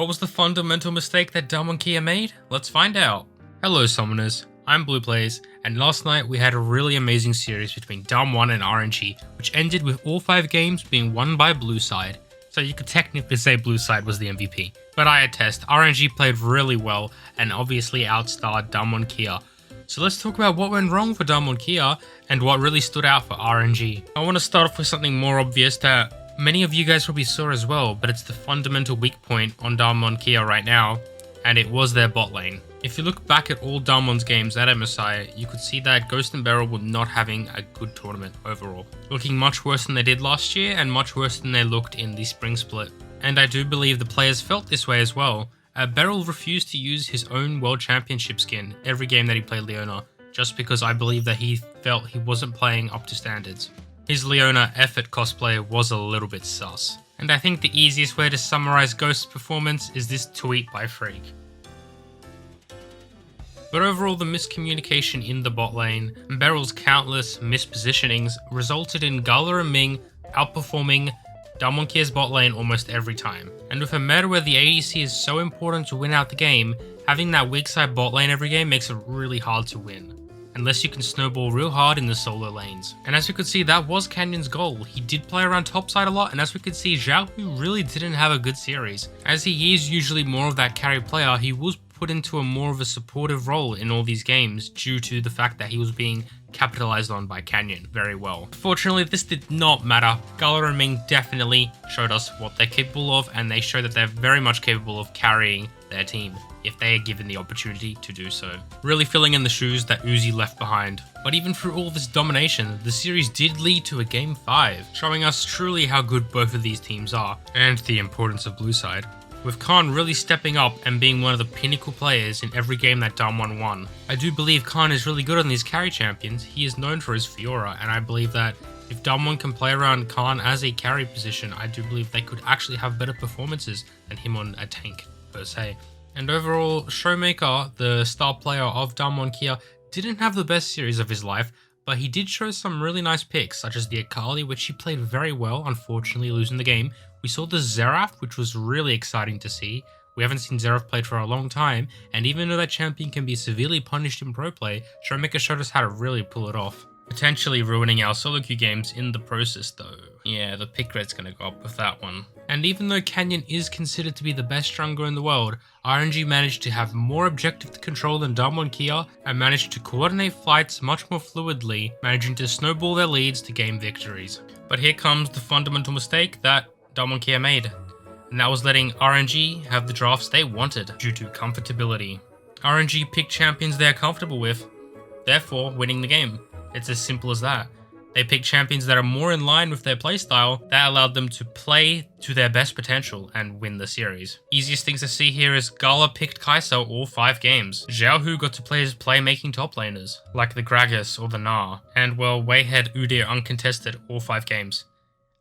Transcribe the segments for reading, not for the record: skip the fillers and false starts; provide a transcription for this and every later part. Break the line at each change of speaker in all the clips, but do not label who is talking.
What was the fundamental mistake that Damwon made? Let's find out. Hello Summoners, I'm BluePlays, and last night we had a really amazing series between Damwon and RNG, which ended with all 5 games being won by Blue side. So you could technically say Blue side was the MVP. But I attest, RNG played really well and obviously outstarred Damwon. So let's talk about what went wrong for Damwon and what really stood out for RNG. I want to start off with something more obvious that many of you guys probably saw as well, but it's the fundamental weak point on Damwon right now, and it was their bot lane. If you look back at all Damwon's games at MSI, you could see that Ghost and Beryl were not having a good tournament overall, looking much worse than they did last year and much worse than they looked in the spring split. And I do believe the players felt this way as well. Beryl refused to use his own World Championship skin every game that he played Leona, just because I believe that he felt he wasn't playing up to standards. His Leona effort cosplay was a little bit sus. And I think the easiest way to summarize Ghost's performance is this tweet by Freak. But overall, the miscommunication in the bot lane and Beryl's countless mispositionings resulted in Gala and Ming outperforming Damwon's bot lane almost every time. And with a meta where the ADC is so important to win out the game, having that weak side bot lane every game makes it really hard to win, unless you can snowball real hard in the solo lanes. And as we could see, that was Canyon's goal. He did play around topside a lot, and as we could see, Xiaohu really didn't have a good series. As he is usually more of that carry player, he was put into a more of a supportive role in all these games due to the fact that he was being capitalized on by Canyon very well. Fortunately, this did not matter. Gala and Ming definitely showed us what they're capable of, and they show that they're very much capable of carrying their team if they are given the opportunity to do so. Really filling in the shoes that Uzi left behind. But even through all this domination, the series did lead to a Game 5, showing us truly how good both of these teams are, and the importance of Blue side, with Khan really stepping up and being one of the pinnacle players in every game that Damwon won. I do believe Khan is really good on these carry champions. He is known for his Fiora, and I believe that if Damwon can play around Khan as a carry position, I do believe they could actually have better performances than him on a tank, per se. And overall, Showmaker, the star player of Damwon, didn't have the best series of his life, but he did show some really nice picks, such as the Akali, which he played very well, unfortunately losing the game. We saw the Xerath, which was really exciting to see. We haven't seen Xerath played for a long time, and even though that champion can be severely punished in pro play, Showmaker showed us how to really pull it off. Potentially ruining our solo queue games in the process though. Yeah, the pick rate's gonna go up with that one. And even though Canyon is considered to be the best jungler in the world, RNG managed to have more objective control than Damwon and managed to coordinate fights much more fluidly, managing to snowball their leads to gain victories. But here comes the fundamental mistake that Damwon made, and that was letting RNG have the drafts they wanted due to comfortability. RNG picked champions they are comfortable with, therefore winning the game. It's as simple as that. They picked champions that are more in line with their playstyle that allowed them to play to their best potential and win the series. Easiest things to see here is Gala picked Kai'Sa all 5 games. Xiaohu got to play his playmaking top laners, like the Gragas or the Gnar, and well, Wayhead Udyr uncontested all 5 games.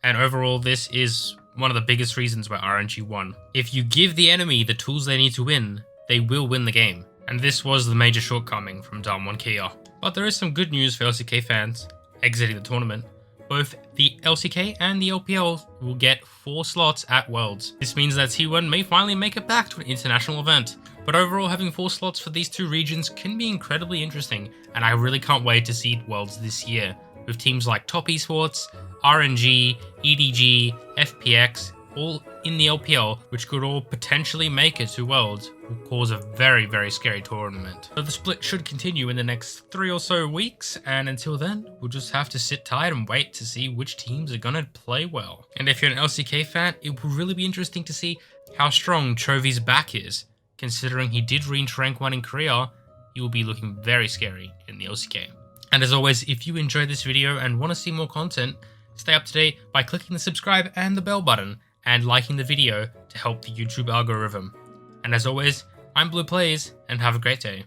And overall, this is one of the biggest reasons why RNG won. If you give the enemy the tools they need to win, they will win the game. And this was the major shortcoming from Damwon. But there is some good news for LCK fans exiting the tournament. Both the LCK and the LPL will get 4 slots at Worlds. This means that T1 may finally make it back to an international event. But overall, having 4 slots for these 2 regions can be incredibly interesting, and I really can't wait to see Worlds this year, with teams like Top Esports, RNG, EDG, FPX, all in the LPL, which could all potentially make it to Worlds, will cause a very, very scary tournament. So the split should continue in the next 3 or so weeks, and until then, we'll just have to sit tight and wait to see which teams are gonna play well. And if you're an LCK fan, it will really be interesting to see how strong Chovy's back is. Considering he did reach rank 1 in Korea, he will be looking very scary in the LCK. And as always, if you enjoyed this video and want to see more content, stay up to date by clicking the subscribe and the bell button, and liking the video to help the YouTube algorithm. And as always, I'm BluePlays, and have a great day.